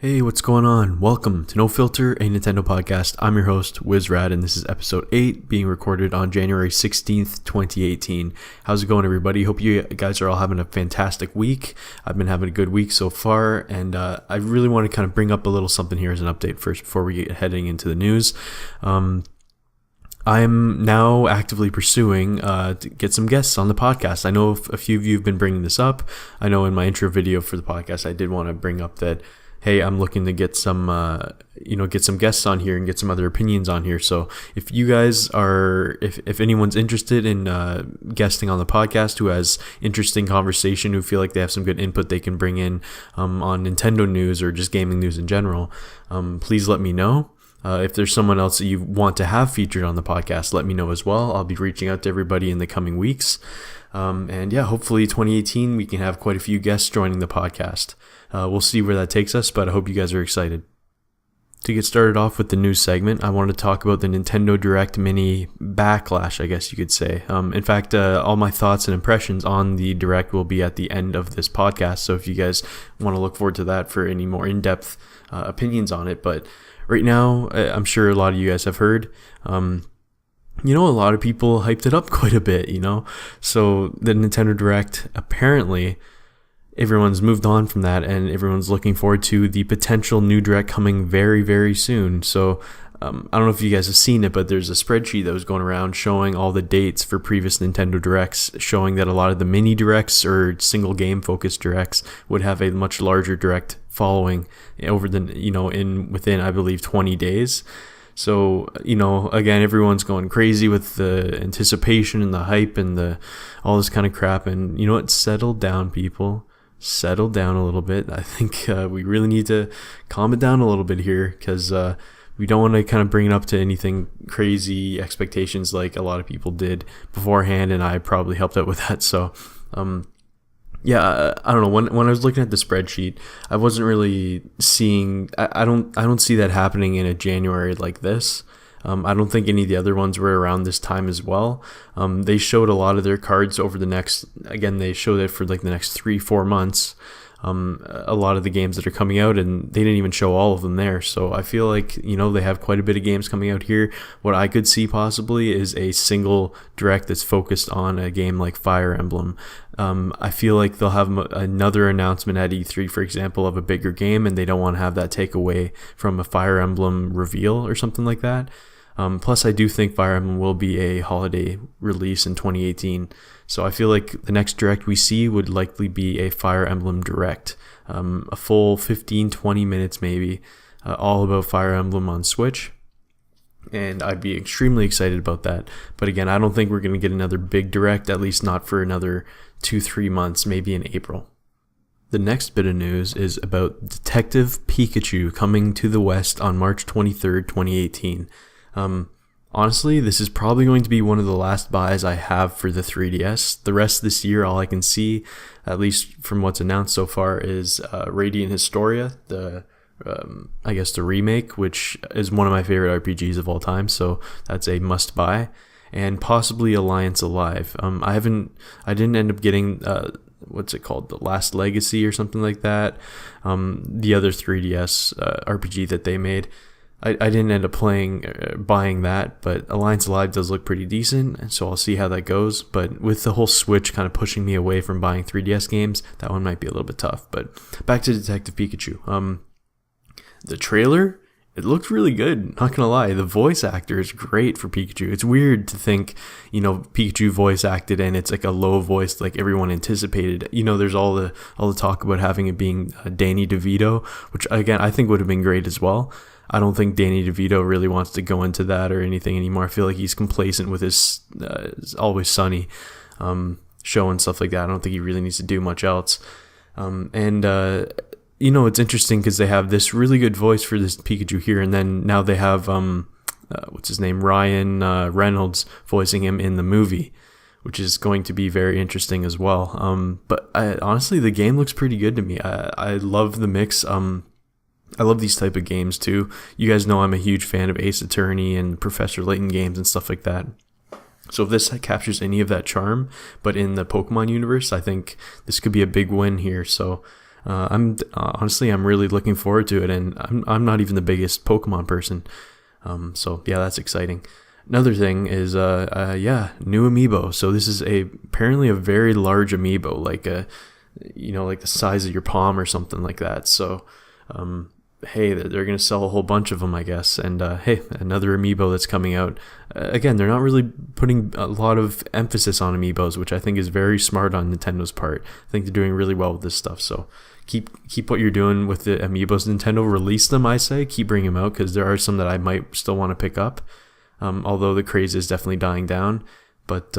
Hey, what's going on? Welcome to No Filter, a Nintendo podcast. I'm your host, Wizrad, and this is episode 8, being recorded on January 16th, 2018. How's it going, everybody? Hope you guys are all having a fantastic week. I've been having a good week so far, and I really want to kind of bring up a little something here as an update first before we get heading into the news. I'm now actively pursuing to get some guests on the podcast. I know a few of you have been bringing this up. I know in my intro video for the podcast, I did want to bring up that hey, I'm looking to get some, get some guests on here and get some other opinions on here. So if you guys are, if anyone's interested in guesting on the podcast, who has interesting conversation, who feel like they have some good input they can bring in on Nintendo news or just gaming news in general, please let me know. If there's someone else that you want to have featured on the podcast, let me know as well. I'll be reaching out to everybody in the coming weeks. And yeah, hopefully 2018, we can have quite a few guests joining the podcast. We'll see where that takes us, but I hope you guys are excited. To get started off with the news segment, I want to talk about the Nintendo Direct Mini backlash, I guess you could say. In fact, all my thoughts and impressions on the Direct will be at the end of this podcast, so if you guys want to look forward to that for any more in-depth opinions on it. But right now, I'm sure a lot of you guys have heard, a lot of people hyped it up quite a bit, So the Nintendo Direct, apparently, everyone's moved on from that and everyone's looking forward to the potential new Direct coming very, very soon. So I don't know if you guys have seen it, but there's a spreadsheet that was going around showing all the dates for previous Nintendo Directs, showing that a lot of the mini Directs or single game focused Directs would have a much larger Direct following over the, within, I believe, 20 days. So, again, everyone's going crazy with the anticipation and the hype and all this kind of crap. And you know what? Settle down, people. Settle down a little bit. I think we really need to calm it down a little bit here because we don't want to kind of bring it up to anything crazy expectations like a lot of people did beforehand, and I probably helped out with that. So, I don't know. When I was looking at the spreadsheet, I wasn't really seeing. I don't see that happening in a January like this. I don't think any of the other ones were around this time as well. They showed a lot of their cards over they showed it for like the next 3-4 months. A lot of the games that are coming out, and they didn't even show all of them there. So I feel like, they have quite a bit of games coming out here. What I could see possibly is a single Direct that's focused on a game like Fire Emblem. I feel like they'll have another announcement at E3, for example, of a bigger game, and they don't want to have that take away from a Fire Emblem reveal or something like that. Plus, I do think Fire Emblem will be a holiday release in 2018. So I feel like the next Direct we see would likely be a Fire Emblem Direct. A full 15-20 minutes maybe, all about Fire Emblem on Switch. And I'd be extremely excited about that. But again, I don't think we're going to get another big Direct, at least not for another 2-3 months, maybe in April. The next bit of news is about Detective Pikachu coming to the West on March 23rd, 2018. Honestly, this is probably going to be one of the last buys I have for the 3DS. The rest of this year, all I can see, at least from what's announced so far, is Radiant Historia, the remake, which is one of my favorite RPGs of all time, so that's a must buy, and possibly Alliance Alive. I didn't end up getting what's it called, The Last Legacy or something like that. The other 3DS RPG that they made. I didn't end up buying that, but Alliance Alive does look pretty decent, and so I'll see how that goes. But with the whole Switch kind of pushing me away from buying 3DS games, that one might be a little bit tough. But back to Detective Pikachu. The trailer, it looked really good, not gonna lie. The voice actor is great for Pikachu. It's weird to think, Pikachu voice acted and it's like a low voice like everyone anticipated. There's all the talk about having it being Danny DeVito, which again, I think would have been great as well. I don't think Danny DeVito really wants to go into that or anything anymore. I feel like he's complacent with his Always Sunny show and stuff like that. I don't think he really needs to do much else. It's interesting because they have this really good voice for this Pikachu here, and then now they have, what's his name, Ryan Reynolds voicing him in the movie, which is going to be very interesting as well. But honestly, the game looks pretty good to me. I love the mix. I love these type of games too. You guys know I'm a huge fan of Ace Attorney and Professor Layton games and stuff like that. So if this captures any of that charm, but in the Pokemon universe, I think this could be a big win here. So I'm really looking forward to it, and I'm not even the biggest Pokemon person. So yeah, that's exciting. Another thing is new amiibo. So this is apparently a very large amiibo, like like the size of your palm or something like that. So hey, they're going to sell a whole bunch of them, I guess. And hey, another amiibo that's coming out. Again, they're not really putting a lot of emphasis on amiibos, which I think is very smart on Nintendo's part. I think they're doing really well with this stuff. So keep what you're doing with the amiibos. Nintendo, release them, I say. Keep bringing them out, because there are some that I might still want to pick up. Although the craze is definitely dying down. But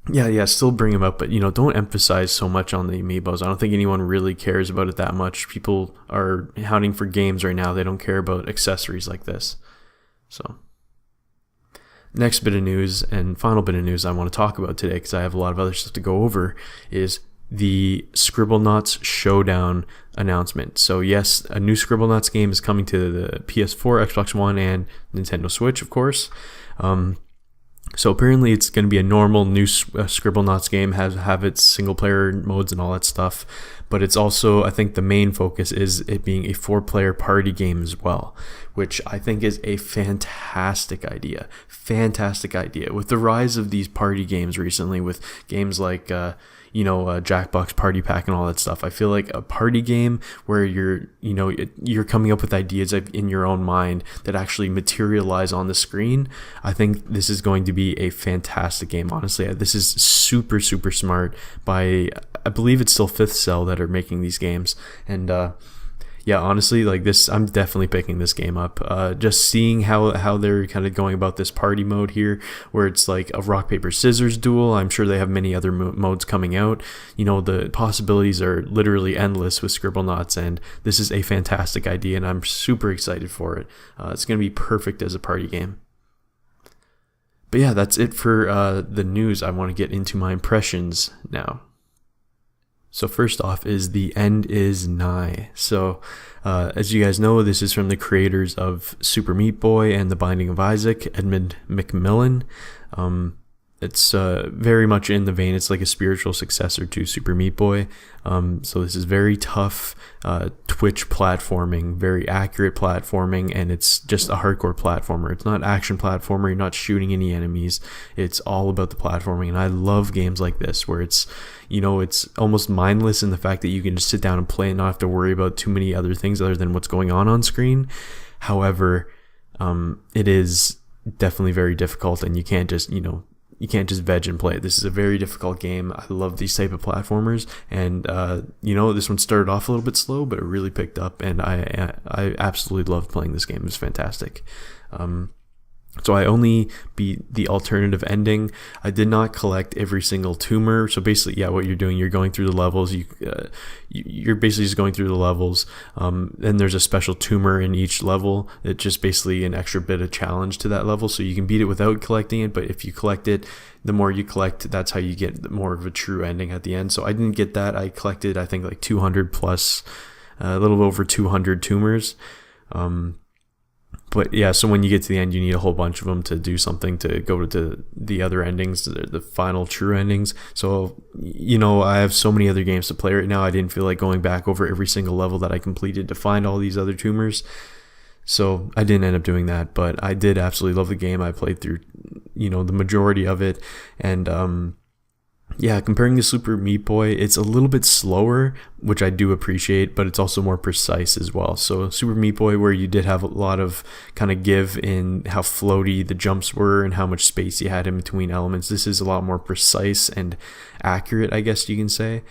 yeah, still bring them up, but don't emphasize so much on the amiibos. I don't think anyone really cares about it that much. People are hunting for games right now. They don't care about accessories like this. So, next bit of news and final bit of news I want to talk about today, because I have a lot of other stuff to go over, is the Scribblenauts Showdown announcement. So yes, a new Scribblenauts game is coming to the PS4, Xbox One, and Nintendo Switch, of course. So apparently it's going to be a normal new Scribblenauts game, have its single player modes and all that stuff, but it's also, I think the main focus is it being a 4-player party game as well, which I think is a fantastic idea. With the rise of these party games recently, with games like Jackbox Party Pack and all that stuff, I feel like a party game where you're coming up with ideas in your own mind that actually materialize on the screen. I think this is going to be a fantastic game. Honestly, this is super, super smart by, I believe it's still Fifth Cell that are making these games. And yeah, honestly, like this, I'm definitely picking this game up. Just seeing how they're kind of going about this party mode here, where it's like a rock, paper, scissors duel. I'm sure they have many other modes coming out. The possibilities are literally endless with Scribblenauts, and this is a fantastic idea, and I'm super excited for it. It's going to be perfect as a party game. But yeah, that's it for the news. I want to get into my impressions now. So first off is The End Is Nigh. So as you guys know, this is from the creators of Super Meat Boy and The Binding of Isaac, Edmund McMillan. It's very much in the vein. It's like a spiritual successor to Super Meat Boy. So this is very tough Twitch platforming, very accurate platforming, and it's just a hardcore platformer. It's not action platformer. You're not shooting any enemies. It's all about the platforming, and I love games like this where it's almost mindless in the fact that you can just sit down and play and not have to worry about too many other things other than what's going on screen. However, it is definitely very difficult, and you can't just veg and play it. This is a very difficult game. I love these type of platformers, and this one started off a little bit slow, but it really picked up, and I absolutely loved playing this game. It was fantastic. So I only beat the alternative ending. I did not collect every single tumor. So basically, yeah, what you're doing, you're going through the levels. You're basically just going through the levels. And there's a special tumor in each level. It's just basically an extra bit of challenge to that level. So you can beat it without collecting it. But if you collect it, the more you collect, that's how you get more of a true ending at the end. So I didn't get that. I collected, I think, like 200 plus, a little over 200 tumors. But yeah, so when you get to the end, you need a whole bunch of them to do something to go to the other endings, the final true endings. So, I have so many other games to play right now. I didn't feel like going back over every single level that I completed to find all these other tumors. So I didn't end up doing that, but I did absolutely love the game. I played through, the majority of it. And, yeah, comparing to Super Meat Boy, it's a little bit slower, which I do appreciate, but it's also more precise as well. So Super Meat Boy, where you did have a lot of kind of give in how floaty the jumps were and how much space you had in between elements, this is a lot more precise and accurate, I guess you can say.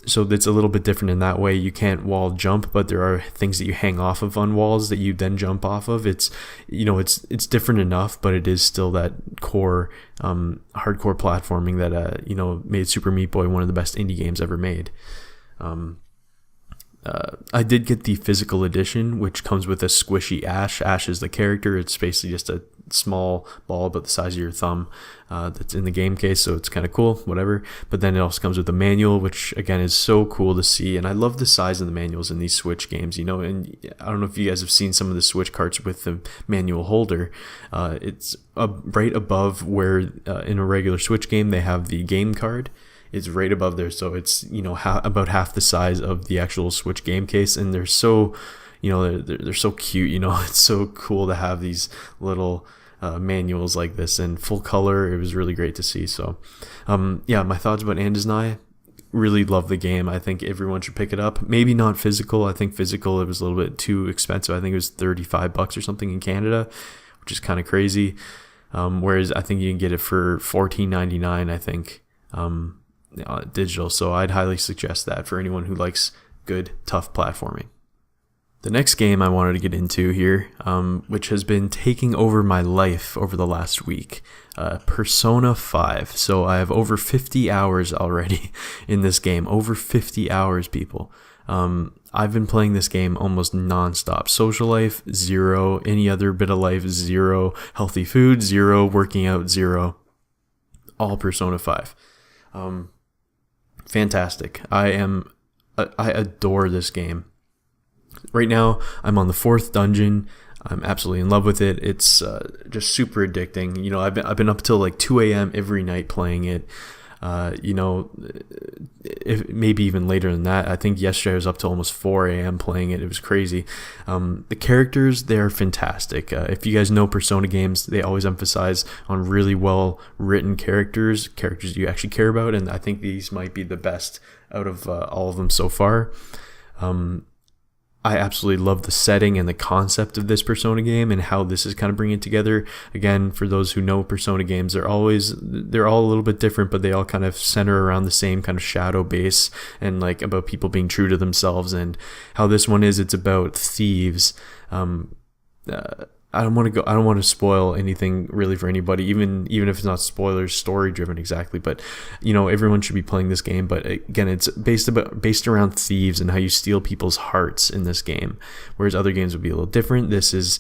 So it's a little bit different in that way. You can't wall jump, but there are things that you hang off of on walls that you then jump off of. It's different enough, but it is still that core hardcore platforming that made Super Meat Boy one of the best indie games ever made. I did get the physical edition, which comes with a squishy Ash. Ash is the character. It's basically just a small ball about the size of your thumb that's in the game case, so it's kind of cool, whatever. But then it also comes with a manual, which again is so cool to see, and I love the size of the manuals in these Switch games, and I don't know if you guys have seen some of the Switch carts with the manual holder. It's right above where in a regular Switch game they have the game card, is right above there. So it's, about half the size of the actual Switch game case, and they're so, they're so cute. It's so cool to have these little manuals like this in full color. It was really great to see. So my thoughts about And Is Nigh. Really love the game. I think everyone should pick it up. Maybe not physical. I think physical, it was a little bit too expensive. I think it was $35 or something in Canada, which is kind of crazy. Whereas I think you can get it for $14.99, I think, digital. So I'd highly suggest that for anyone who likes good, tough platforming. The next game I wanted to get into here, which has been taking over my life over the last week, Persona 5. So I have over 50 hours already in this game. Over 50 hours, people. I've been playing this game almost nonstop. Social life, 0. Any other bit of life, 0. Healthy food, 0. Working out, 0. All Persona 5. Fantastic. I adore this game. Right now, I'm on the 4th dungeon. I'm absolutely in love with it. It's just super addicting. I've been up till like 2 a.m. every night playing it. If maybe even later than that. I think yesterday I was up till almost 4 a.m. playing it. It was crazy. The characters, they're fantastic. If you guys know Persona games, they always emphasize on really well written characters you actually care about, and I think these might be the best out of all of them so far. I absolutely love the setting and the concept of this Persona game and how this is kind of bringing it together. Again, for those who know Persona games, they're all a little bit different, but they all kind of center around the same kind of shadow base and like about people being true to themselves. And how this one is, it's about thieves. I don't want to spoil anything really for anybody, even if it's not spoilers, story driven exactly. But everyone should be playing this game. But again, it's based around thieves and how you steal people's hearts in this game. Whereas other games would be a little different. This is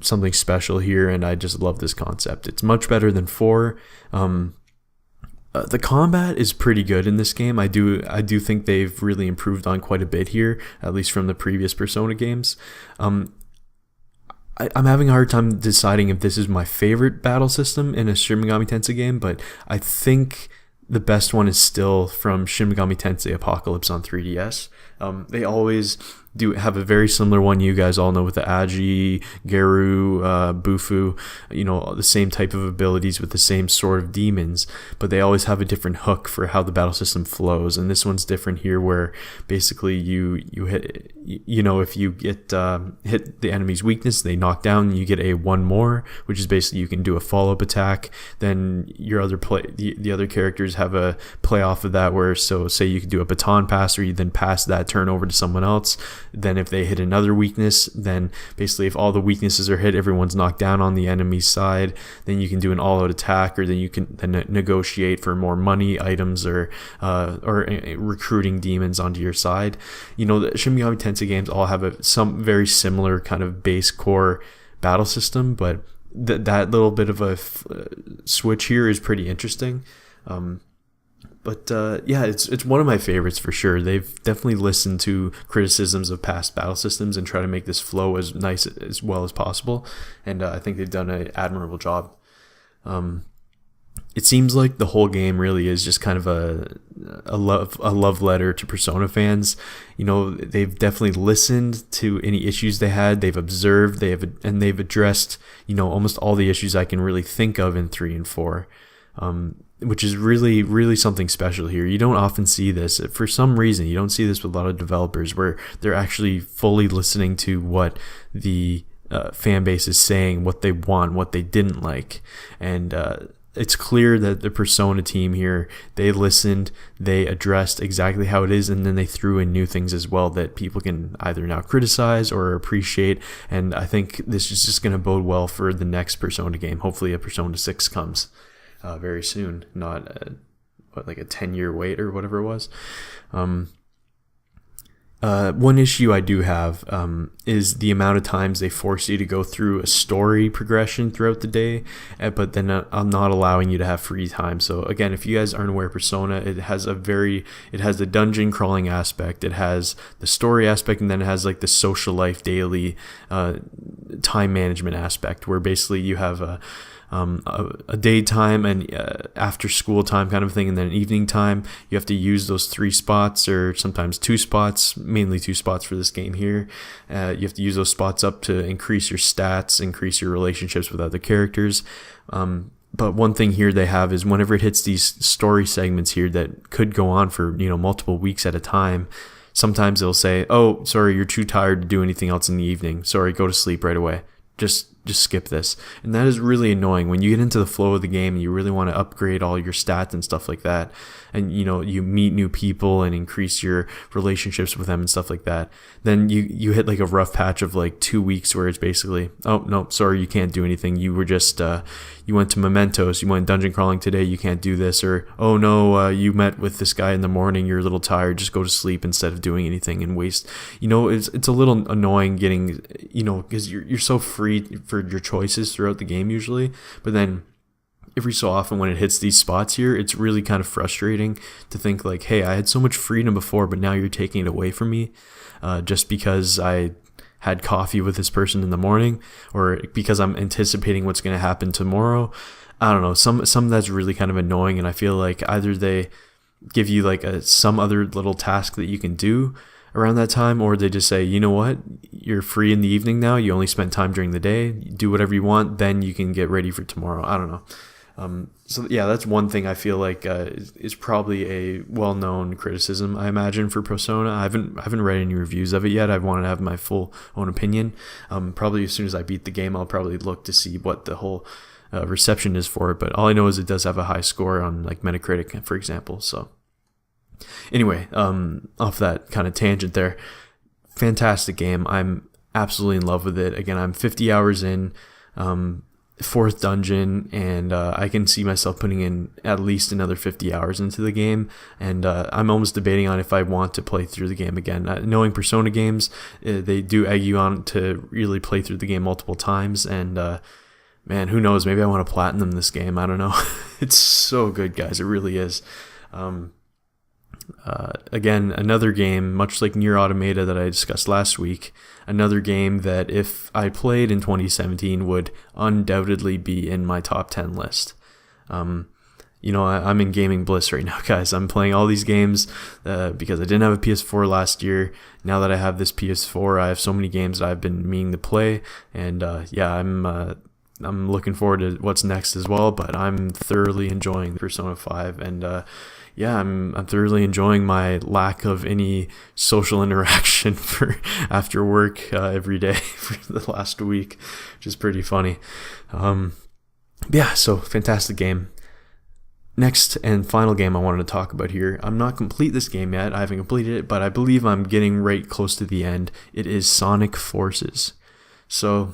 something special here, and I just love this concept. It's much better than 4. The combat is pretty good in this game. I do think they've really improved on quite a bit here, at least from the previous Persona games. I'm having a hard time deciding if this is my favorite battle system in a Shin Megami Tensei game, but I think the best one is still from Shin Megami Tensei Apocalypse on 3DS. They always do have a very similar one, you guys all know, with the Agi, Geru, Bufu, the same type of abilities with the same sort of demons, but they always have a different hook for how the battle system flows. And this one's different here, where basically you hit, if you get hit the enemy's weakness, they knock down, you get a 1 more, which is basically you can do a follow-up attack. Then your the other characters have a play off of that, where say you could do a baton pass, or you then pass that turn over to someone else. Then if they hit another weakness, then basically if all the weaknesses are hit, everyone's knocked down on the enemy's side, then you can do an all-out attack, or then you can then negotiate for more money, items, or recruiting demons onto your side. The Shin Megami Tensei games all have some very similar kind of base core battle system, but that little bit of a switch here is pretty interesting. It's one of my favorites for sure. They've definitely listened to criticisms of past battle systems and try to make this flow as nice as well as possible. And I think they've done an admirable job. It seems like the whole game really is just kind of a love letter to Persona fans. They've definitely listened to any issues they had. They've observed. They've addressed almost all the issues I can really think of in 3 and 4. Which is really, really something special here. You don't often see this. For some reason, you don't see this with a lot of developers, where they're actually fully listening to what the fan base is saying, what they want, what they didn't like. And it's clear that the Persona team here, they listened, they addressed exactly how it is, and then they threw in new things as well that people can either now criticize or appreciate. And I think this is just going to bode well for the next Persona game. Hopefully a Persona 6 comes very soon, not like a 10-year wait or whatever it was. One issue I do have is the amount of times they force you to go through a story progression throughout the day, but then I'm not allowing you to have free time. So again, if you guys aren't aware of Persona, it has the dungeon crawling aspect, it has the story aspect, and then it has like the social life daily time management aspect, where basically you have a daytime and after school time kind of thing, and then an evening time. You have to use those 3 spots, or sometimes 2 spots, mainly 2 spots for this game here. You have to use those spots up to increase your stats, increase your relationships with other characters. But one thing here they have is whenever it hits these story segments here that could go on for, multiple weeks at a time, sometimes they'll say, oh, sorry, you're too tired to do anything else in the evening. Sorry, go to sleep right away. Just skip this. And that is really annoying when you get into the flow of the game and you really want to upgrade all your stats and stuff like that. And, you meet new people and increase your relationships with them and stuff like that. Then you hit like a rough patch of like 2 weeks where it's basically, oh, no, sorry, you can't do anything. You were just, you went to Mementos, you went dungeon crawling today, you can't do this. Or, oh no, you met with this guy in the morning, you're a little tired, just go to sleep instead of doing anything and waste. It's a little annoying getting, because you're so free for your choices throughout the game usually. But then every so often when it hits these spots here, it's really kind of frustrating to think like, hey, I had so much freedom before, but now you're taking it away from me just because I had coffee with this person in the morning, or because I'm anticipating what's going to happen tomorrow. I don't know. Some that's really kind of annoying, and I feel like either they give you like some other little task that you can do around that time, or they just say, you know what, you're free in the evening now, you only spent time during the day, do whatever you want, then you can get ready for tomorrow. I don't know. So yeah, that's one thing I feel like is probably a well-known criticism, I imagine, for Persona. I haven't read any reviews of it yet. I want to have my full own opinion. Probably as soon as I beat the game, I'll probably look to see what the whole reception is for it. But all I know is it does have a high score on like Metacritic, for example. So anyway, off that kind of tangent there, fantastic game. I'm absolutely in love with it. Again, I'm 50 hours in. 4th dungeon, and I can see myself putting in at least another 50 hours into the game, and I'm almost debating on if I want to play through the game again. Knowing Persona games, they do egg you on to really play through the game multiple times, and man, who knows, maybe I want to platinum this game, I don't know. It's so good, guys, it really is. Again, another game, much like Nier Automata that I discussed last week, another game that if I played in 2017 would undoubtedly be in my top 10 list. I'm in gaming bliss right now, guys. I'm playing all these games because I didn't have a PS4 last year. Now that I have this PS4, I have so many games that I've been meaning to play, and I'm looking forward to what's next as well, but I'm thoroughly enjoying Persona 5, and I'm thoroughly enjoying my lack of any social interaction for after work every day for the last week, which is pretty funny. So fantastic game. Next and final game I wanted to talk about here. I'm not complete this game yet. I haven't completed it, but I believe I'm getting right close to the end. It is Sonic Forces. So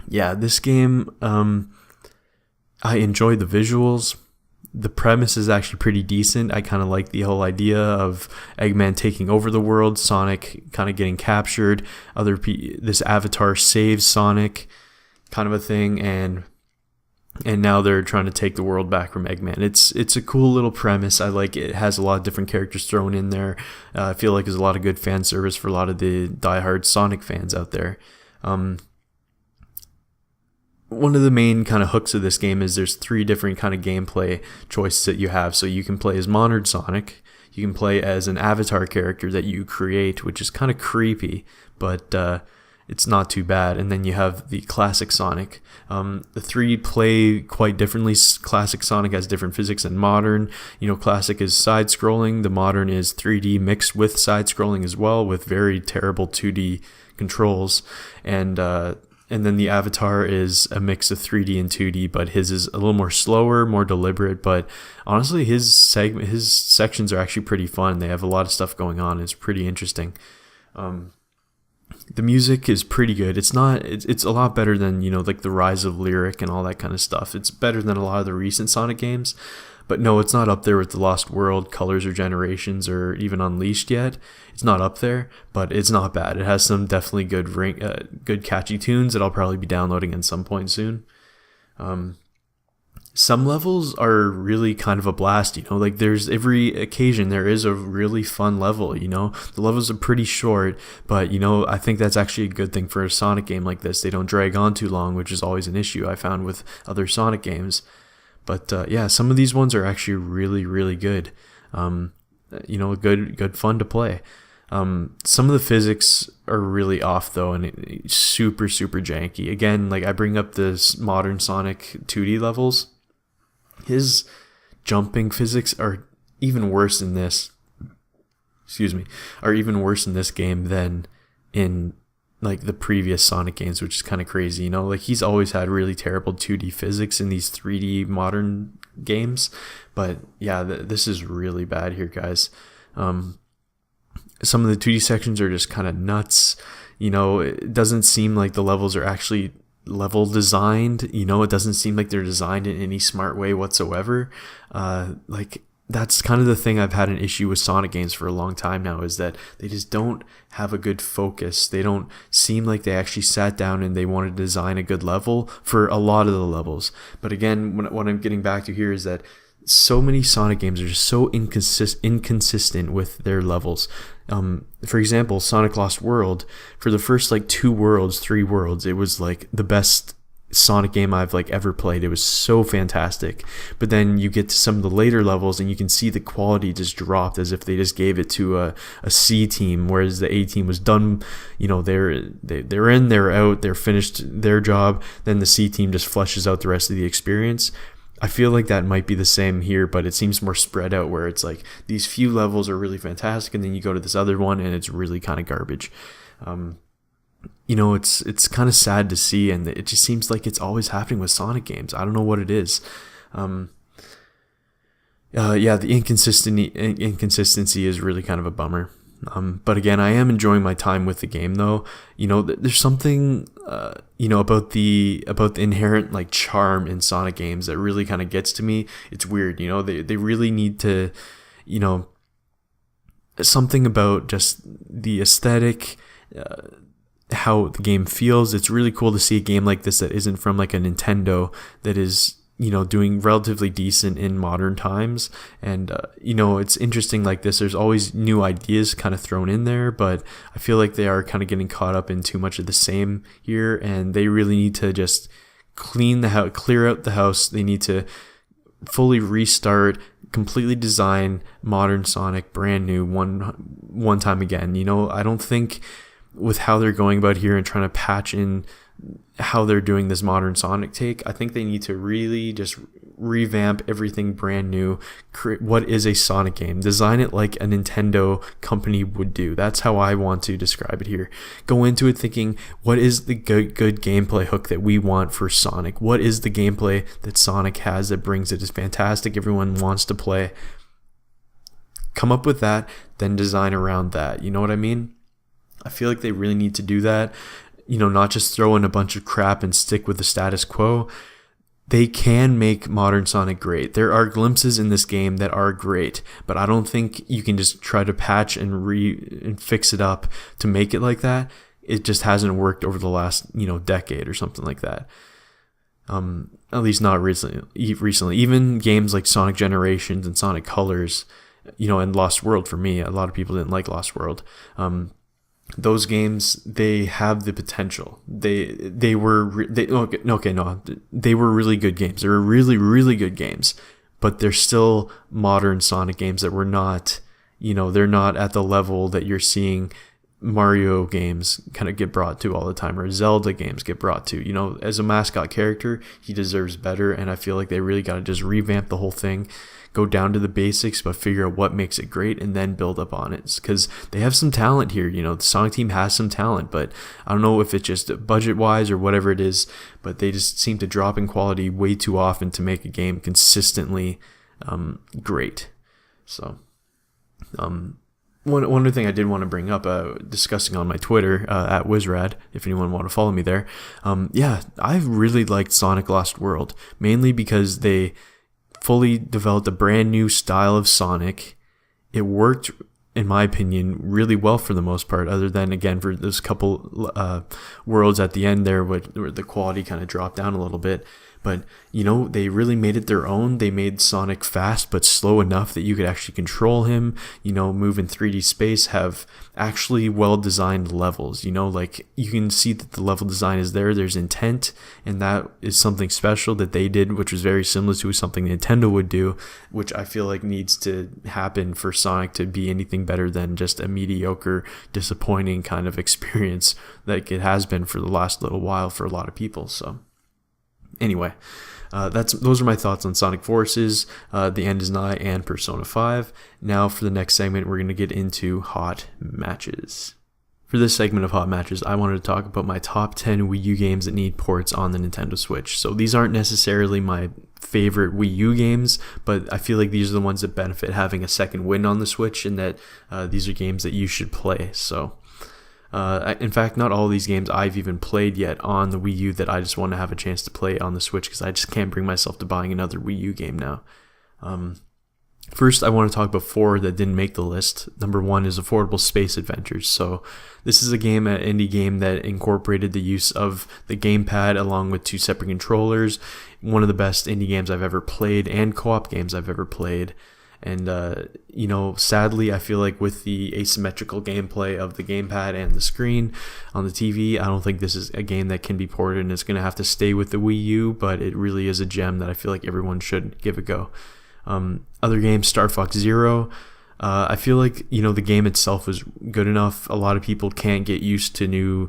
yeah, this game, I enjoyed the visuals. The premise is actually pretty decent. I kind of like the whole idea of Eggman taking over the world, Sonic kind of getting captured, this avatar saves Sonic, kind of a thing, and now they're trying to take the world back from Eggman. It's a cool little premise. I like it. It has a lot of different characters thrown in there. I feel like there's a lot of good fan service for a lot of the diehard Sonic fans out there. One of the main kind of hooks of this game is there's 3 different kind of gameplay choices that you have. So you can play as modern Sonic, you can play as an avatar character that you create, which is kind of creepy, but it's not too bad. And then you have the classic Sonic. The 3 play quite differently. Classic Sonic has different physics than modern. Classic is side-scrolling. The modern is 3D mixed with side-scrolling as well, with very terrible 2D controls. And then the avatar is a mix of 3D and 2D, but his is a little more slower, more deliberate. But honestly, his sections are actually pretty fun. They have a lot of stuff going on. It's pretty interesting. The music is pretty good. It's a lot better than, like the Rise of Lyric and all that kind of stuff. It's better than a lot of the recent Sonic games. But no, it's not up there with The Lost World, Colors or Generations, or even Unleashed yet. It's not up there, but it's not bad. It has some definitely good catchy tunes that I'll probably be downloading at some point soon. Some levels are really kind of a blast, like there's every occasion there is a really fun level, the levels are pretty short, but I think that's actually a good thing for a Sonic game like this. They don't drag on too long, which is always an issue I found with other Sonic games. But yeah, some of these ones are actually really, really good. Good fun to play. Some of the physics are really off though, and it's super, super janky. Again, like I bring up this modern Sonic 2D levels. His jumping physics are even worse in this. Are even worse in this game than in like the previous Sonic games, which is kind of crazy. Like he's always had really terrible 2D physics in these 3D modern games, but yeah, this is really bad here, guys. Some of the 2D sections are just kind of nuts. It doesn't seem like the levels are actually level designed. It doesn't seem like they're designed in any smart way whatsoever. Like that's kind of the thing I've had an issue with Sonic games for a long time now, is that they just don't have a good focus. They don't seem like they actually sat down and they wanted to design a good level for a lot of the levels. But again, what I'm getting back to here is that so many Sonic games are just so inconsistent with their levels. For example, Sonic Lost World, for the first 3 worlds, it was like the best Sonic game I've ever played. It was so fantastic. But then you get to some of the later levels and you can see the quality just dropped, as if they just gave it to a C team, whereas the A team was done. They're in, they're out, they're finished their job. Then the C team just fleshes out the rest of the experience. I feel like that might be the same here, but it seems more spread out, where it's like these few levels are really fantastic, and then you go to this other one and it's really kind of garbage. It's kind of sad to see, and it just seems like it's always happening with Sonic games. I don't know what it is. The inconsistency is really kind of a bummer. But again, I am enjoying my time with the game, though. There's something, about the inherent charm in Sonic games that really kind of gets to me. It's weird, they really need to, something about just the aesthetic, how the game feels. It's really cool to see a game like this that isn't from a Nintendo, that is doing relatively decent in modern times. And it's interesting like this. There's always new ideas kind of thrown in there, but I feel like they are kind of getting caught up in too much of the same here, and they really need to just clear out the house. They need to fully restart, completely design modern Sonic brand new one time again. I don't think with how they're going about here and trying to patch in how they're doing this modern Sonic take, I think they need to really just revamp everything brand new. Create what is a Sonic game, design it like a Nintendo company would do. That's how I want to describe it here. Go into it thinking, what is the good gameplay hook that we want for Sonic? What is the gameplay that Sonic has that brings it is fantastic, everyone wants to play? Come up with that, then design around that. You know what I mean? I feel like they really need to do that. Not just throw in a bunch of crap and stick with the status quo. They can make modern Sonic great. There are glimpses in this game that are great, but I don't think you can just try to patch and fix it up to make it like that. It just hasn't worked over the last, decade or something like that. At least not recently. Even games like Sonic Generations and Sonic Colors, and Lost World, for me, a lot of people didn't like Lost World. Those games, they have the potential. They were really good games. They were really, really good games, but they're still modern Sonic games that were not, they're not at the level that you're seeing Mario games kind of get brought to all the time, or Zelda games get brought to. As a mascot character, he deserves better, and I feel like they really got to just revamp the whole thing. Go down to the basics, but figure out what makes it great and then build up on it. Because they have some talent here. The Sonic team has some talent, but I don't know if it's just budget-wise or whatever it is, but they just seem to drop in quality way too often to make a game consistently great. So, one other thing I did want to bring up, discussing on my Twitter, at Wizrad, if anyone want to follow me there. I really liked Sonic Lost World, mainly because they fully developed a brand new style of Sonic. It worked, in my opinion, really well for the most part, other than, again, for those couple worlds at the end there where the quality kind of dropped down a little bit. but they really made it their own. They made Sonic fast but slow enough that you could actually control him, move in 3D space, have actually well designed levels. Like you can see that the level design is there's intent, and that is something special that they did, which was very similar to something Nintendo would do, which I feel like needs to happen for Sonic to be anything better than just a mediocre, disappointing kind of experience like it has been for the last little while for a lot of people. So anyway, those are my thoughts on Sonic Forces, The End Is Nigh, and Persona 5. Now for the next segment, we're going to get into hot matches. For this segment of hot matches, I wanted to talk about my top 10 Wii U games that need ports on the Nintendo Switch. So these aren't necessarily my favorite Wii U games, but I feel like these are the ones that benefit having a second win on the Switch, and that these are games that you should play. So in fact, not all these games I've even played yet on the Wii U that I just want to have a chance to play on the Switch, because I just can't bring myself to buying another Wii U game now. First, I want to talk about 4 that didn't make the list. Number 1 is Affordable Space Adventures. So this is an indie game that incorporated the use of the gamepad along with 2 separate controllers. One of the best indie games I've ever played, and co-op games I've ever played. And, sadly, I feel like with the asymmetrical gameplay of the gamepad and the screen on the TV, I don't think this is a game that can be ported, and it's going to have to stay with the Wii U, but it really is a gem that I feel like everyone should give a go. Other games, Star Fox Zero. I feel like, the game itself was good enough. A lot of people can't get used to new,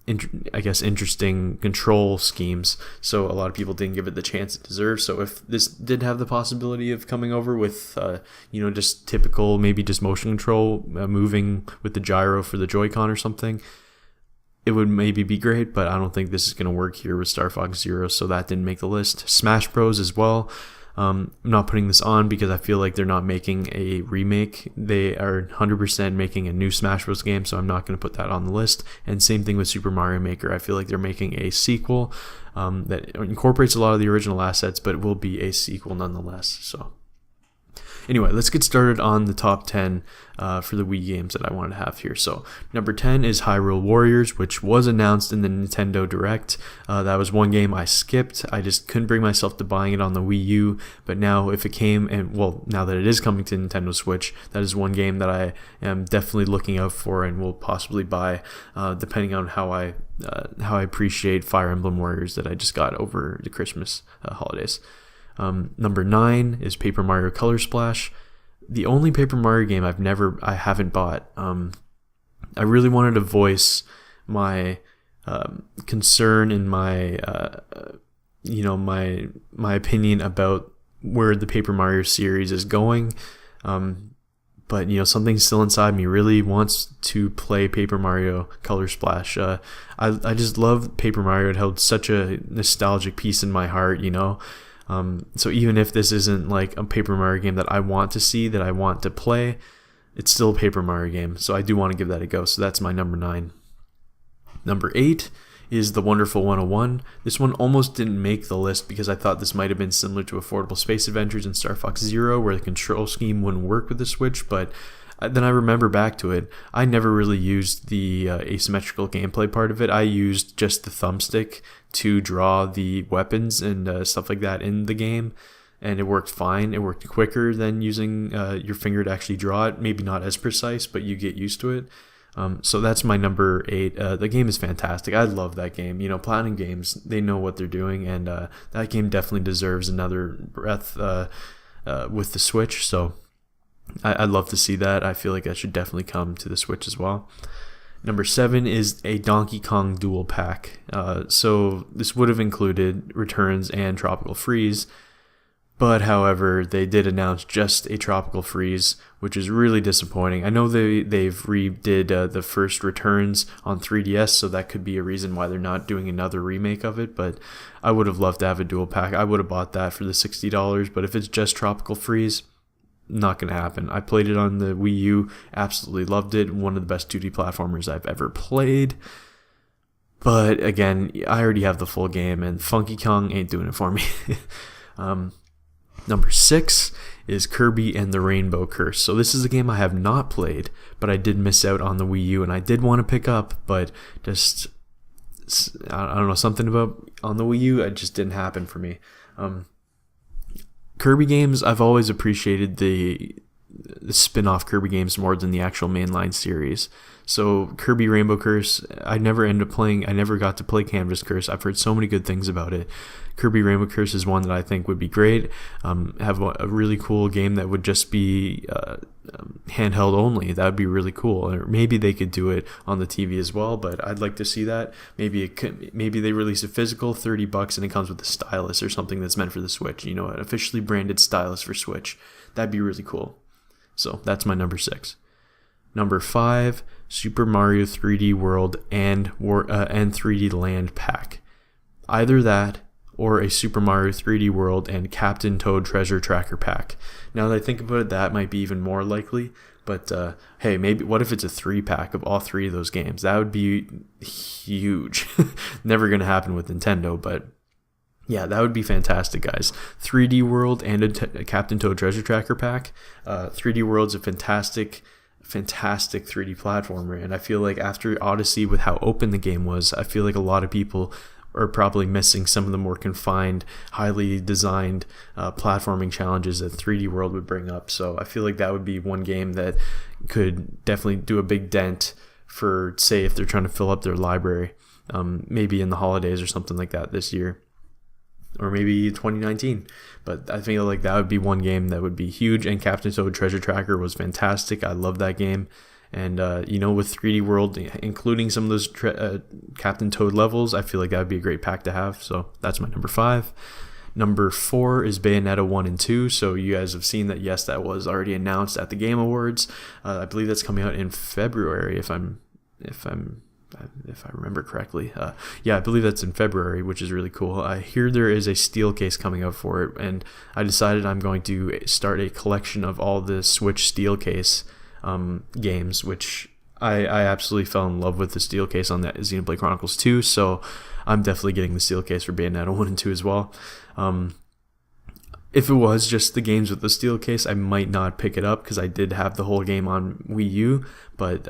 interesting control schemes. So a lot of people didn't give it the chance it deserves. So if this did have the possibility of coming over with, just typical, maybe just motion control, moving with the gyro for the Joy-Con or something, it would maybe be great, but I don't think this is going to work here with Star Fox Zero, so that didn't make the list. Smash Bros. As well. I'm not putting this on because I feel like they're not making a remake. They are 100% making a new Smash Bros. Game, so I'm not going to put that on the list. And same thing with Super Mario Maker. I feel like they're making a sequel that incorporates a lot of the original assets, but it will be a sequel nonetheless. So anyway, let's get started on the top 10 for the Wii games that I wanted to have here. So number 10 is Hyrule Warriors, which was announced in the Nintendo Direct. That was one game I skipped. I just couldn't bring myself to buying it on the Wii U. But now if it came, now that it is coming to Nintendo Switch, that is one game that I am definitely looking out for and will possibly buy, depending on how I appreciate Fire Emblem Warriors that I just got over the Christmas holidays. Number 9 is Paper Mario Color Splash. The only Paper Mario game I haven't bought. I really wanted to voice my concern and my my opinion about where the Paper Mario series is going. But something still inside me really wants to play Paper Mario Color Splash. I just love Paper Mario. It held such a nostalgic piece in my heart, So even if this isn't like a Paper Mario game that I want to see, that I want to play, it's still a Paper Mario game. So I do want to give that a go. So that's my number 9. Number 8 is The Wonderful 101. This one almost didn't make the list because I thought this might have been similar to Affordable Space Adventures and Star Fox Zero, where the control scheme wouldn't work with the Switch, but then I remember back to it. I never really used the asymmetrical gameplay part of it. I used just the thumbstick to draw the weapons and stuff like that in the game, and it worked fine. It worked quicker than using your finger to actually draw it. Maybe not as precise, but you get used to it. So that's my number 8. The game is fantastic. I love that game. Platinum Games, they know what they're doing, and that game definitely deserves another breath with the Switch. So I'd love to see that. I feel like that should definitely come to the Switch as well. Number 7 is a Donkey Kong Dual Pack. So this would have included Returns and Tropical Freeze. But however, they did announce just a Tropical Freeze, which is really disappointing. I know they've redid the first Returns on 3DS, so that could be a reason why they're not doing another remake of it. But I would have loved to have a dual pack. I would have bought that for the $60. But if it's just Tropical Freeze, not going to happen. I played it on the Wii U, absolutely loved it. One of the best 2D platformers I've ever played. But again, I already have the full game, and Funky Kong ain't doing it for me. Number 6 is Kirby and the Rainbow Curse. So this is a game I have not played, but I did miss out on the Wii U, and I did want to pick up, but just I don't know, something about on the Wii U, it just didn't happen for me. Kirby games, I've always appreciated the spin-off Kirby games more than the actual mainline series. So Kirby Rainbow Curse, I never got to play Canvas Curse. I've heard so many good things about it. Kirby Rainbow Curse is one that I think would be great. Have a really cool game that would just be handheld only. That would be really cool. Or maybe they could do it on the TV as well, but I'd like to see that. Maybe they release a physical $30 and it comes with a stylus or something that's meant for the Switch. An officially branded stylus for Switch. That'd be really cool. So that's my number 6. Number 5, Super Mario 3D World and 3D Land Pack. Either that or a Super Mario 3D World and Captain Toad Treasure Tracker Pack. Now that I think about it, that might be even more likely. But hey, maybe what if it's a 3-pack of all 3 of those games? That would be huge. Never going to happen with Nintendo, but yeah, that would be fantastic, guys. 3D World and a Captain Toad Treasure Tracker Pack. 3D World's a fantastic 3D platformer, and I feel like after Odyssey, with how open the game was, I feel like a lot of people are probably missing some of the more confined, highly designed platforming challenges that 3D World would bring up. So I feel like that would be one game that could definitely do a big dent for, say, if they're trying to fill up their library, maybe in the holidays or something like that this year. Or maybe 2019. But I feel like that would be one game that would be huge. And Captain Toad Treasure Tracker was fantastic. I love that game. And, with 3D World, including some of those Captain Toad levels, I feel like that would be a great pack to have. So that's my number 5. Number 4 is Bayonetta 1 and 2. So you guys have seen that, yes, that was already announced at the Game Awards. I believe that's coming out in February, if I remember correctly. I believe that's in February, which is really cool. I hear there is a steel case coming out for it, and I decided I'm going to start a collection of all the Switch steel case games, which I absolutely fell in love with the steel case on that Xenoblade Chronicles 2, so I'm definitely getting the steel case for Bayonetta 1 and 2 as well. If it was just the games with the steel case, I might not pick it up because I did have the whole game on Wii U, but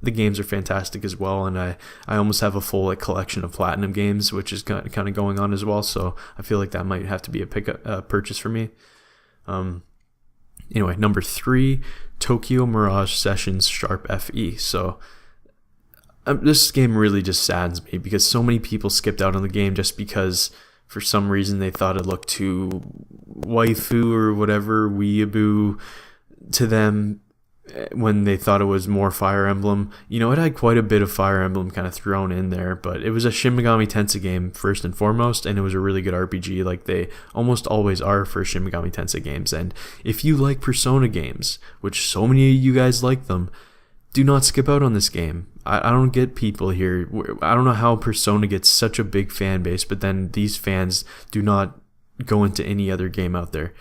the games are fantastic as well, and I almost have a full collection of Platinum games, which is kind of going on as well, so I feel like that might have to be a purchase for me. Anyway, number 3, Tokyo Mirage Sessions Sharp FE. So this game really just saddens me because so many people skipped out on the game just because for some reason they thought it looked too waifu or whatever, weeaboo to them when they thought it was more Fire Emblem. It had quite a bit of Fire Emblem kind of thrown in there, but it was a Shin Megami Tensei game first and foremost, and it was a really good RPG like they almost always are for Shin Megami Tensei games. And if you like Persona games, which so many of you guys like them, do not skip out on this game. I don't get people here. I don't know how Persona gets such a big fan base, but then these fans do not go into any other game out there.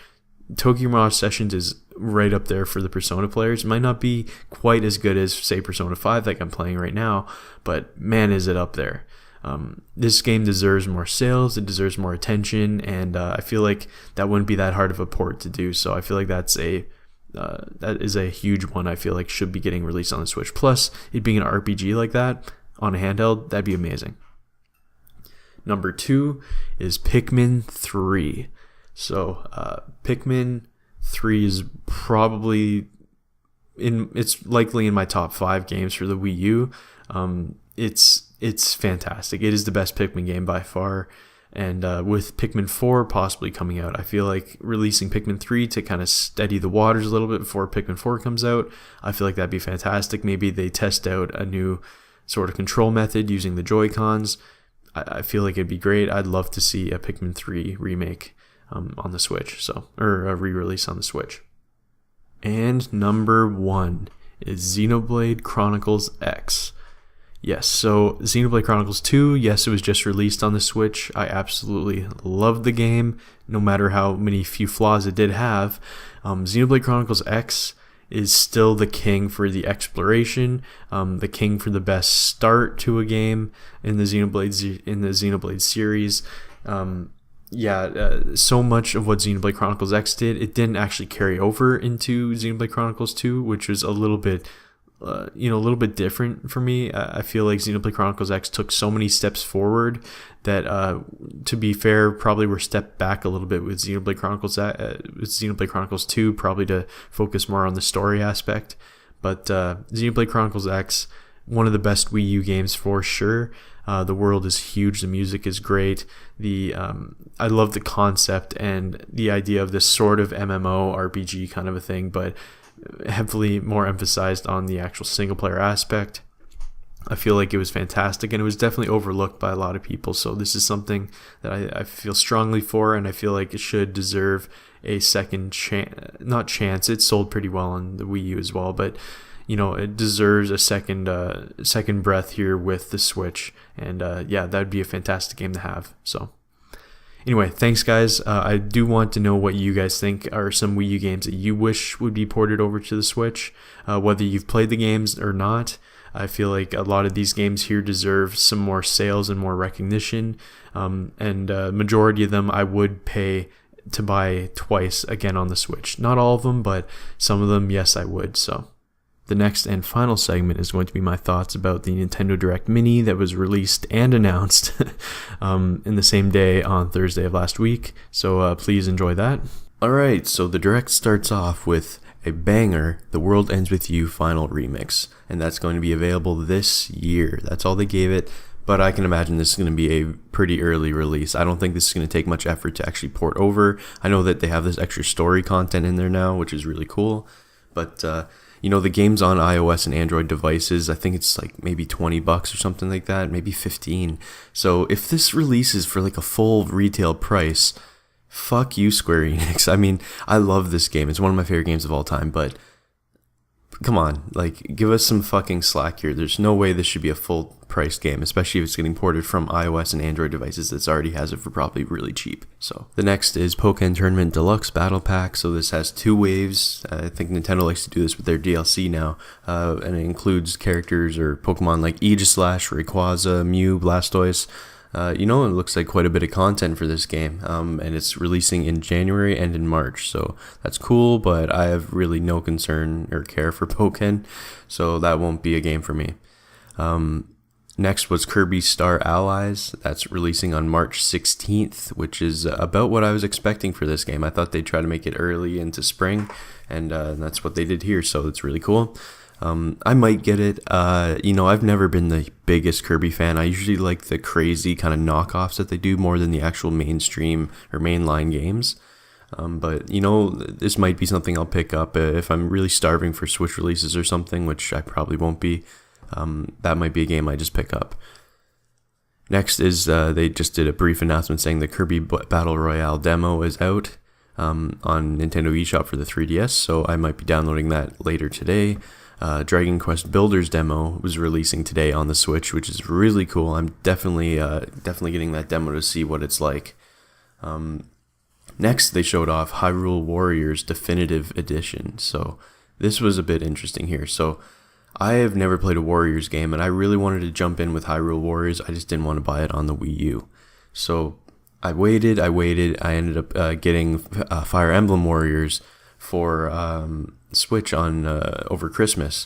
Tokyo Mirage Sessions is right up there for the Persona players. It might not be quite as good as, say, Persona 5 like I'm playing right now, but man, is it up there. This game deserves more sales, it deserves more attention, and I feel like that wouldn't be that hard of a port to do, so I feel like that is a huge one I feel like should be getting released on the Switch. Plus, it being an RPG like that on a handheld, that'd be amazing. Number 2 is Pikmin 3. So, Pikmin 3 is probably it's likely in my top 5 games for the Wii U. It's fantastic. It is the best Pikmin game by far. And with Pikmin 4 possibly coming out, I feel like releasing Pikmin 3 to kind of steady the waters a little bit before Pikmin 4 comes out, I feel like that'd be fantastic. Maybe they test out a new sort of control method using the Joy-Cons. I feel like it'd be great. I'd love to see a Pikmin 3 remake on the Switch, or a re-release on the Switch. And number 1 is Xenoblade Chronicles X. Yes, so Xenoblade Chronicles 2, yes, it was just released on the Switch. I absolutely loved the game, no matter how many few flaws it did have. Xenoblade Chronicles X is still the king for the exploration, the king for the best start to a game in the Xenoblade series. So much of what Xenoblade Chronicles X did, it didn't actually carry over into Xenoblade Chronicles 2, which was a little bit a little bit different for me. I feel like Xenoblade Chronicles X took so many steps forward that, to be fair, probably were stepped back a little bit with Xenoblade Chronicles 2, probably to focus more on the story aspect. But Xenoblade Chronicles X, one of the best Wii U games for sure. The world is huge. The music is great. I love the concept and the idea of this sort of MMO RPG kind of a thing, but heavily more emphasized on the actual single player aspect. I feel like it was fantastic, and it was definitely overlooked by a lot of people. So this is something that I feel strongly for, and I feel like it should deserve a second chance. It sold pretty well on the Wii U as well, but it deserves a second breath here with the Switch, and that'd be a fantastic game to have. So anyway, thanks guys. I do want to know what you guys think are some Wii U games that you wish would be ported over to the Switch, whether you've played the games or not. I feel like a lot of these games here deserve some more sales and more recognition, and majority of them I would pay to buy twice again on the Switch. Not all of them, but some of them, yes, I would. So the next and final segment is going to be my thoughts about the Nintendo Direct Mini that was released and announced in the same day on Thursday of last week. So please enjoy that. Alright, so the Direct starts off with a banger, The World Ends With You Final Remix, and that's going to be available this year. That's all they gave it, but I can imagine this is going to be a pretty early release. I don't think this is going to take much effort to actually port over. I know that they have this extra story content in there now, which is really cool, but the game's on iOS and Android devices. I think it's like maybe $20 or something like that, maybe 15. So if this releases for like a full retail price, fuck you, Square Enix. I mean, I love this game. It's one of my favorite games of all time, but come on, like, give us some fucking slack here. There's no way this should be a full price game, especially if it's getting ported from iOS and Android devices that already has it for probably really cheap. So the next is Pokken Tournament Deluxe Battle Pack. So this has 2 waves. I think Nintendo likes to do this with their DLC now, and it includes characters or Pokemon like Aegislash, Rayquaza, Mew, Blastoise. It looks like quite a bit of content for this game, and it's releasing in January and in March, so that's cool, but I have really no concern or care for Pokken, so that won't be a game for me. Next was Kirby Star Allies. That's releasing on March 16th, which is about what I was expecting for this game. I thought they'd try to make it early into spring, and that's what they did here, so it's really cool. I might get it. I've never been the biggest Kirby fan. I usually like the crazy kind of knockoffs that they do more than the actual mainstream or mainline games. But this might be something I'll pick up if I'm really starving for Switch releases or something, which I probably won't be. That might be a game I just pick up. Next is they just did a brief announcement saying the Kirby Battle Royale demo is out on Nintendo eShop for the 3DS, so I might be downloading that later today. Dragon Quest Builders demo was releasing today on the Switch, which is really cool. I'm definitely getting that demo to see what it's like. Next, they showed off Hyrule Warriors Definitive Edition. So this was a bit interesting here. So I have never played a Warriors game, and I really wanted to jump in with Hyrule Warriors. I just didn't want to buy it on the Wii U. So I waited. I ended up getting Fire Emblem Warriors for Switch on over Christmas,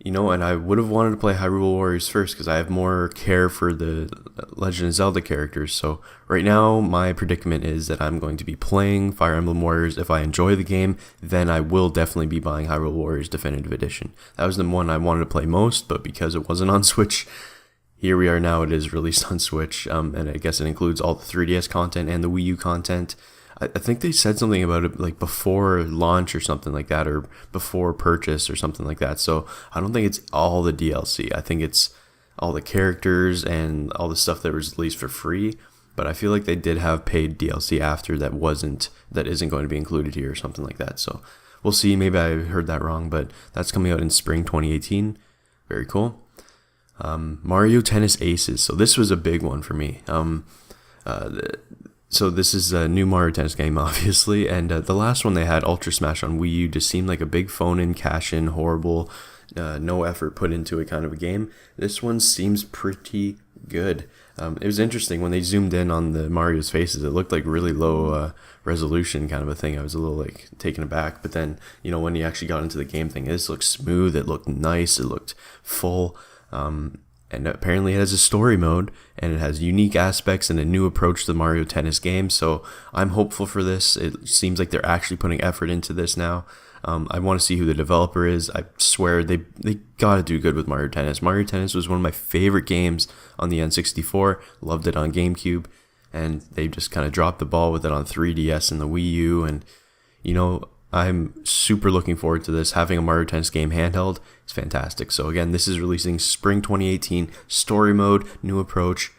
and I would have wanted to play Hyrule Warriors first because I have more care for the Legend of Zelda characters. So right now my predicament is that I'm going to be playing Fire Emblem Warriors. If I enjoy the game, then I will definitely be buying Hyrule Warriors Definitive Edition. That was the one I wanted to play most, but because it wasn't on Switch, here we are now. It is released on Switch, and I guess it includes all the 3DS content and the Wii U content. I think they said something about it like before launch or something like that, or before purchase or something like that. So I don't think it's all the DLC. I think it's all the characters and all the stuff that was released for free. But I feel like they did have paid DLC after that isn't going to be included here or something like that. So we'll see. Maybe I heard that wrong, but that's coming out in spring 2018. Very cool. Mario Tennis Aces. So this was a big one for me. So this is a new Mario Tennis game, obviously, and the last one they had, Ultra Smash on Wii U, just seemed like a big phone-in, cash-in, horrible, no effort put into it kind of a game. This one seems pretty good. It was interesting when they zoomed in on the Mario's faces. It looked like really low resolution kind of a thing. I was a little like taken aback, but then when you actually got into the game thing, this looked smooth. It looked nice. It looked full. And apparently it has a story mode, and it has unique aspects and a new approach to the Mario Tennis game. So I'm hopeful for this. It seems like they're actually putting effort into this now. I want to see who the developer is. I swear they got to do good with Mario Tennis. Mario Tennis was one of my favorite games on the N64. Loved it on GameCube. And they just kind of dropped the ball with it on 3DS and the Wii U. And, I'm super looking forward to this. Having a Mario Tennis game handheld is fantastic. So again, this is releasing spring 2018, story mode, new approach.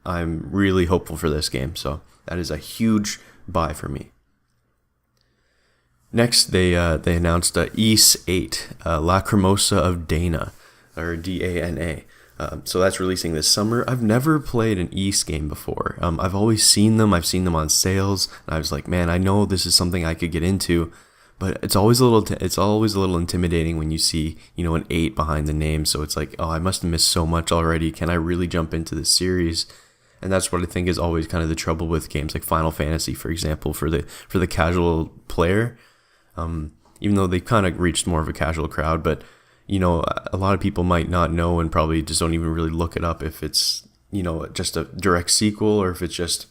I'm really hopeful for this game. So that is a huge buy for me. Next, they announced Ys 8, Lacrimosa of Dana, or Dana. So that's releasing this summer. I've never played an Ys game before. I've always seen them. I've seen them on sales, and I was like, man, I know this is something I could get into. But it's always a little intimidating when you see, an 8 behind the name. So it's like, oh, I must have missed so much already. Can I really jump into this series? And that's what I think is always kind of the trouble with games like Final Fantasy, for example, for the casual player. Even though they kind of reached more of a casual crowd, but a lot of people might not know and probably just don't even really look it up if it's just a direct sequel, or if it's just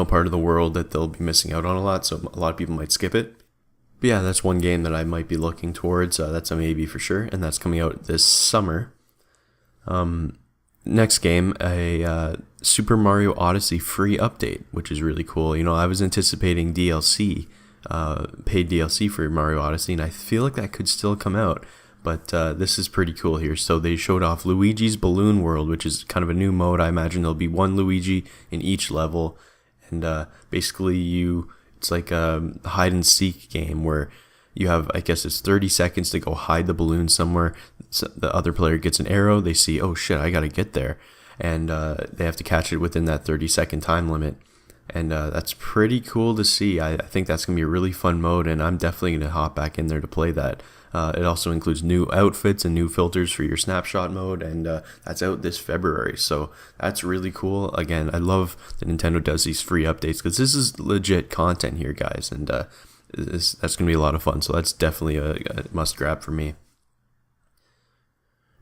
part of the world that they'll be missing out on a lot. So a lot of people might skip it. But yeah, that's one game that I might be looking towards. That's a maybe for sure, and that's coming out this summer. Next game, a Super Mario Odyssey free update, which is really cool. I was anticipating DLC, paid DLC for Mario Odyssey, and I feel like that could still come out. But this is pretty cool here. So they showed off Luigi's Balloon World, which is kind of a new mode. I imagine there'll be one Luigi in each level, and basically it's like a hide and seek game where you have, I guess it's 30 seconds to go hide the balloon somewhere. So the other player gets an arrow. They see, oh shit, I got to get there. And they have to catch it within that 30-second time limit. And that's pretty cool to see. I think that's going to be a really fun mode, and I'm definitely going to hop back in there to play that. It also includes new outfits and new filters for your snapshot mode, and that's out this February. So that's really cool. Again, I love that Nintendo does these free updates, because this is legit content here, guys, and that's going to be a lot of fun. So that's definitely a must grab for me.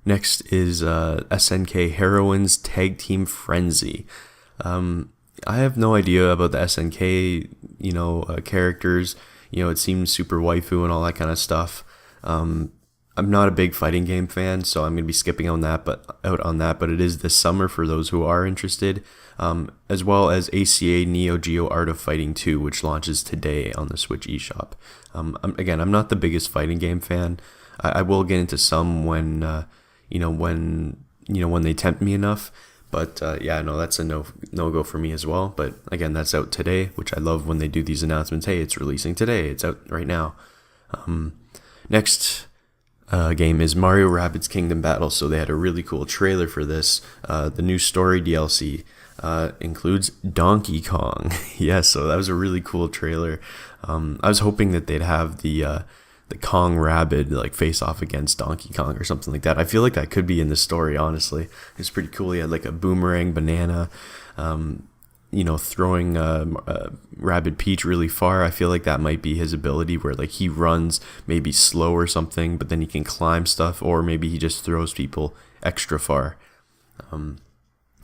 Next is SNK Heroines Tag Team Frenzy. I have no idea about the SNK, characters. It seems super waifu and all that kind of stuff. I'm not a big fighting game fan, so I'm going to be skipping on that, but it is this summer for those who are interested, as well as ACA Neo Geo Art of Fighting 2, which launches today on the Switch eShop. I'm not the biggest fighting game fan. I will get into some when they tempt me enough. But that's a no-go for me as well. But again, that's out today, which I love when they do these announcements. Hey, it's releasing today. It's out right now. Next game is Mario Rabbids Kingdom Battle. So they had a really cool trailer for this. The new story DLC includes Donkey Kong. So that was a really cool trailer. I was hoping that they'd have the Kong Rabbid like face off against Donkey Kong or something like that. I feel like that could be in the story, honestly. It's pretty cool. He had like a boomerang banana, throwing Rabbid Peach really far. I feel like that might be his ability, where like he runs maybe slow or something, but then he can climb stuff, or maybe he just throws people extra far.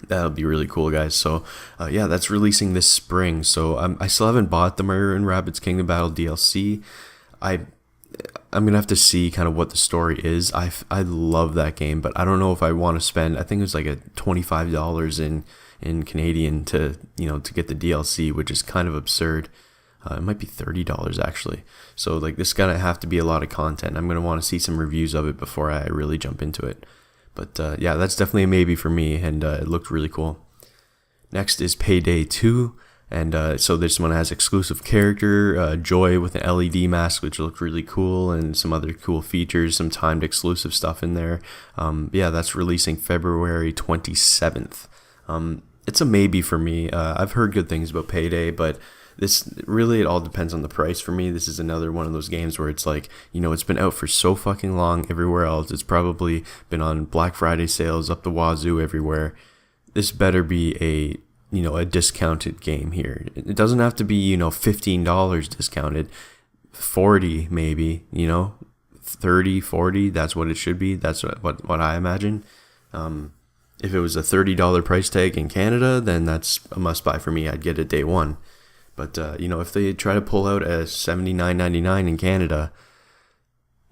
That'll be really cool, guys. So that's releasing this spring. So I still haven't bought the Mario and Rabbids Kingdom Battle DLC. I'm going to have to see kind of what the story is. I love that game, but I don't know if I want to spend, I think it was like a $25 in Canadian to get the DLC, which is kind of absurd. It might be $30 actually. So like this is going to have to be a lot of content. I'm going to want to see some reviews of it before I really jump into it. But that's definitely a maybe for me, and it looked really cool. Next is Payday 2. And so this one has exclusive character, Joy with an LED mask, which looked really cool, and some other cool features, some timed exclusive stuff in there. That's releasing February 27th. It's a maybe for me. I've heard good things about Payday, but it all depends on the price for me. This is another one of those games where it's like, it's been out for so fucking long everywhere else. It's probably been on Black Friday sales up the wazoo everywhere. this better be a discounted game here. It doesn't have to be, $15 discounted, 40 maybe, 30, 40. That's what it should be. That's what I imagine. If it was a $30 price tag in Canada, then that's a must buy for me. I'd get it day one. But if they try to pull out a $79.99 in Canada,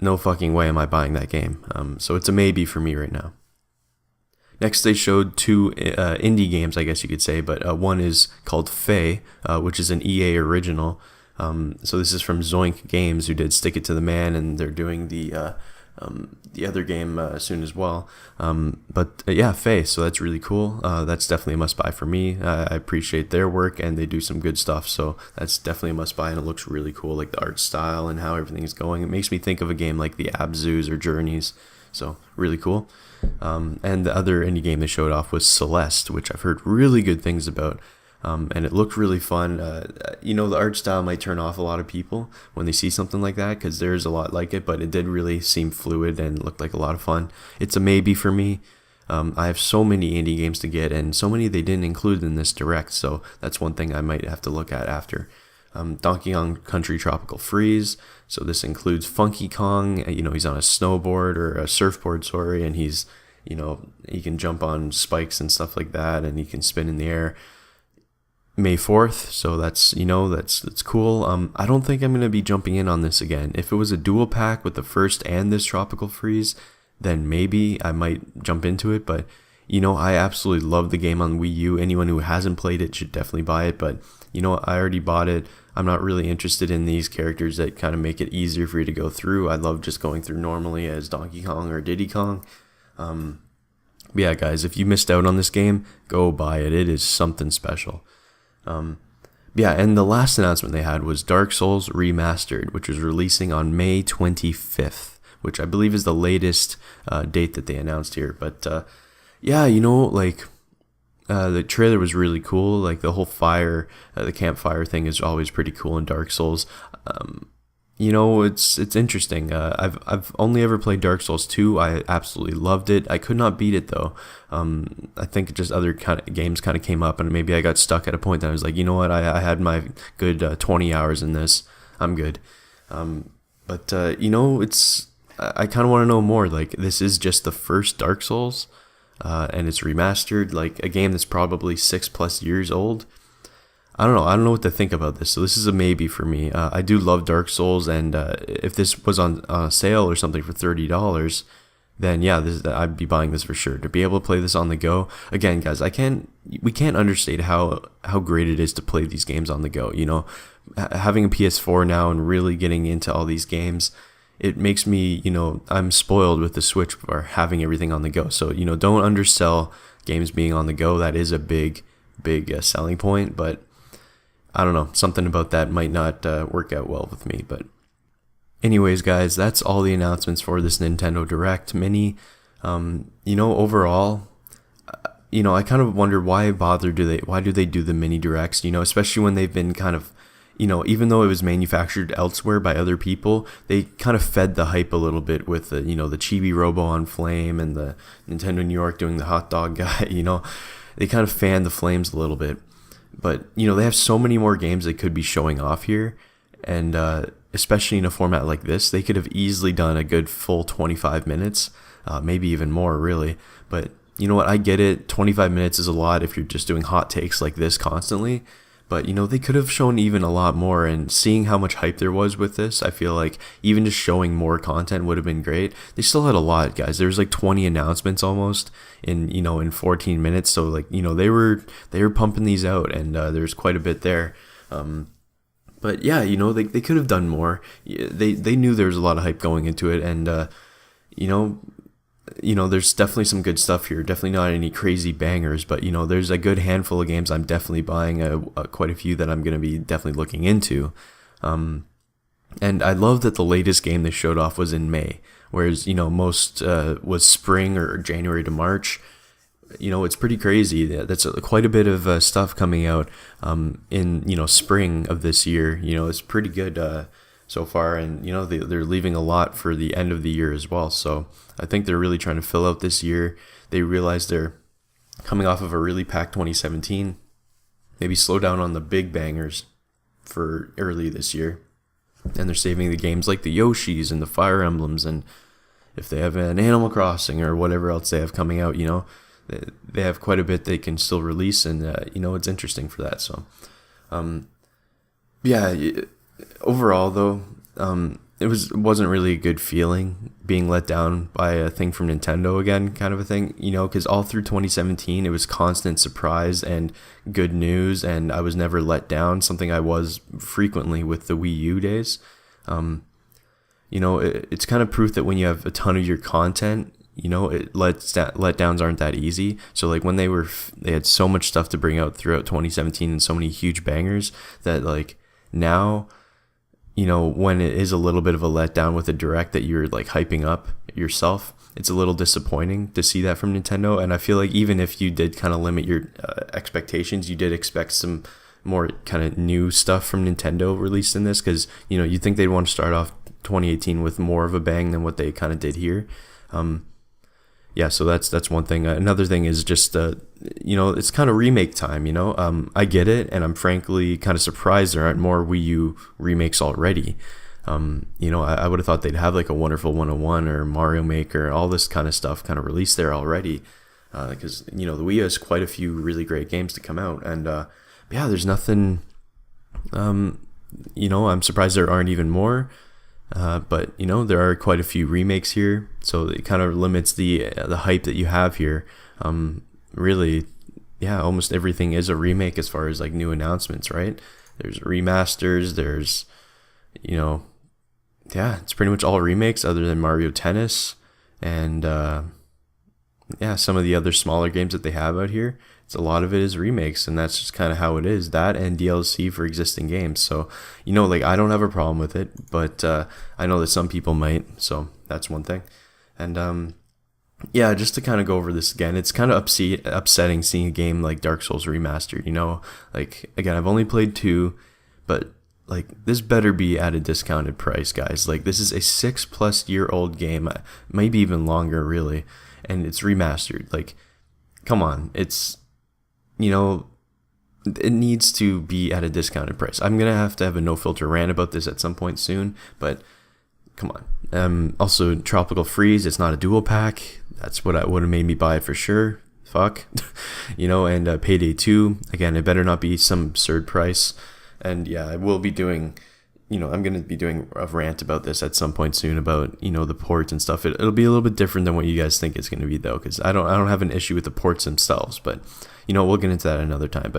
no fucking way am I buying that game. So it's a maybe for me right now. Next, they showed two indie games, I guess you could say, but one is called Faye, which is an EA original. So this is from Zoink Games, who did Stick It to the Man, and they're doing the other game soon as well. Yeah, Faye, so that's really cool. That's definitely a must-buy for me. I appreciate their work, and they do some good stuff, so that's definitely a must-buy, and it looks really cool, like the art style and how everything's going. It makes me think of a game like the Abzus or Journeys, so really cool. And the other indie game they showed off was Celeste, which I've heard really good things about. And it looked really fun. The art style might turn off a lot of people when they see something like that, because there's a lot like it, but it did really seem fluid and looked like a lot of fun. It's a maybe for me. I have so many indie games to get, and so many they didn't include in this direct, so that's one thing I might have to look at after. Donkey Kong Country Tropical Freeze. So this includes Funky Kong. He's on a snowboard or a surfboard, sorry, and he's, he can jump on spikes and stuff like that, and he can spin in the air. May 4th, so that's cool. I don't think I'm going to be jumping in on this again. If it was a dual pack with the first and this Tropical Freeze, then maybe I might jump into it, but I absolutely love the game on Wii U. Anyone who hasn't played it should definitely buy it, but I already bought it. I'm not really interested in these characters that kind of make it easier for you to go through. I love just going through normally as Donkey Kong or Diddy Kong. Yeah, guys, if you missed out on this game, go buy it. It is something special. And the last announcement they had was Dark Souls Remastered, which was releasing on May 25th, which I believe is the latest date that they announced here. But the trailer was really cool. Like the whole fire, the campfire thing is always pretty cool in Dark Souls. It's interesting. I've only ever played Dark Souls 2. I absolutely loved it. I could not beat it though. I think just other kind of games kind of came up, and maybe I got stuck at a point that I was like, what? I had my good 20 hours in this. I'm good. It's I kind of want to know more. Like, this is just the first Dark Souls, and it's remastered. Like a game that's probably 6+ years old. I don't know what to think about this. So this is a maybe for me. I do love Dark Souls, and if this was on sale or something for $30, then yeah, I'd be buying this for sure. To be able to play this on the go, again, guys, we can't understate how great it is to play these games on the go. Having a PS4 now and really getting into all these games, it makes me, I'm spoiled with the Switch for having everything on the go. So don't undersell games being on the go. That is a big selling point, but I don't know, something about that might not work out well with me. But anyways, guys, that's all the announcements for this Nintendo Direct Mini. Overall, I kind of wonder why do they do the mini directs, especially when they've been kind of, even though it was manufactured elsewhere by other people, they kind of fed the hype a little bit with the, the Chibi Robo on Flame and the Nintendo New York doing the hot dog guy, they kind of fanned the flames a little bit. But, they have so many more games they could be showing off here. And especially in a format like this, they could have easily done a good full 25 minutes, maybe even more, really. But you know what? I get it. 25 minutes is a lot if you're just doing hot takes like this constantly. But, they could have shown even a lot more, and seeing how much hype there was with this, I feel like even just showing more content would have been great. They still had a lot, guys. There's like 20 announcements almost in 14 minutes. So like, they were pumping these out, and there's quite a bit there. But yeah, they could have done more. They knew there was a lot of hype going into it, and there's definitely some good stuff here. Definitely not any crazy bangers, but there's a good handful of games I'm definitely buying. Quite a few that I'm going to be definitely looking into. And I love that the latest game they showed off was in May, whereas most was spring or January to March. It's pretty crazy. That's quite a bit of stuff coming out in spring of this year. It's pretty good so far, and they're leaving a lot for the end of the year as well. So I think they're really trying to fill out this year. They realize they're coming off of a really packed 2017. Maybe slow down on the big bangers for early this year. And they're saving the games like the Yoshis and the Fire Emblems, and if they have an Animal Crossing or whatever else they have coming out, they have quite a bit they can still release, and it's interesting for that. So overall though, it wasn't really a good feeling being let down by a thing from Nintendo again, kind of a thing, because all through 2017 it was constant surprise and good news, and I was never let down, something I was frequently with the Wii U days. It's kind of proof that when you have a ton of your content, letdowns aren't that easy. So like when they had so much stuff to bring out throughout 2017 and so many huge bangers that like now, when it is a little bit of a letdown with a direct that you're like hyping up yourself, it's a little disappointing to see that from Nintendo. And I feel like even if you did kind of limit your expectations, you did expect some more kind of new stuff from Nintendo released in this, because you think they'd want to start off 2018 with more of a bang than what they kind of did here. So that's one thing. Another thing is just it's kind of remake time. I get it, and I'm frankly kind of surprised there aren't more Wii U remakes already. I would have thought they'd have like a Wonderful 101 or Mario Maker, all this kind of stuff kind of released there already, because the Wii U has quite a few really great games to come out, and there's nothing. I'm surprised there aren't even more. But there are quite a few remakes here, so it kind of limits the hype that you have here. Really, almost everything is a remake as far as like new announcements, right? There's remasters, there's it's pretty much all remakes other than Mario Tennis and some of the other smaller games that they have out here. A lot of it is remakes, and that's just kind of how it is. That and DLC for existing games. So, I don't have a problem with it, but I know that some people might. So that's one thing. And just to kind of go over this again, it's kind of upsetting seeing a game like Dark Souls Remastered. Again, I've only played 2, but like this better be at a discounted price, guys. Like this is a 6+ year old game, maybe even longer, really, and it's remastered. Like, come on, it's it needs to be at a discounted price. I'm going to have a no filter rant about this at some point soon, but come on. Also, Tropical Freeze, it's not a dual pack. That's what would have made me buy it for sure. Fuck. And Payday 2, again, it better not be some absurd price. And I will be doing, I'm going to be doing a rant about this at some point soon about, the ports and stuff. It'll be a little bit different than what you guys think it's going to be, though, because I don't have an issue with the ports themselves, but we'll get into that another time.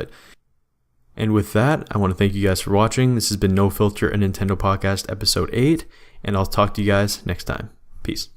And with that, I want to thank you guys for watching. This has been No Filter, a Nintendo Podcast, episode 8, and I'll talk to you guys next time. Peace.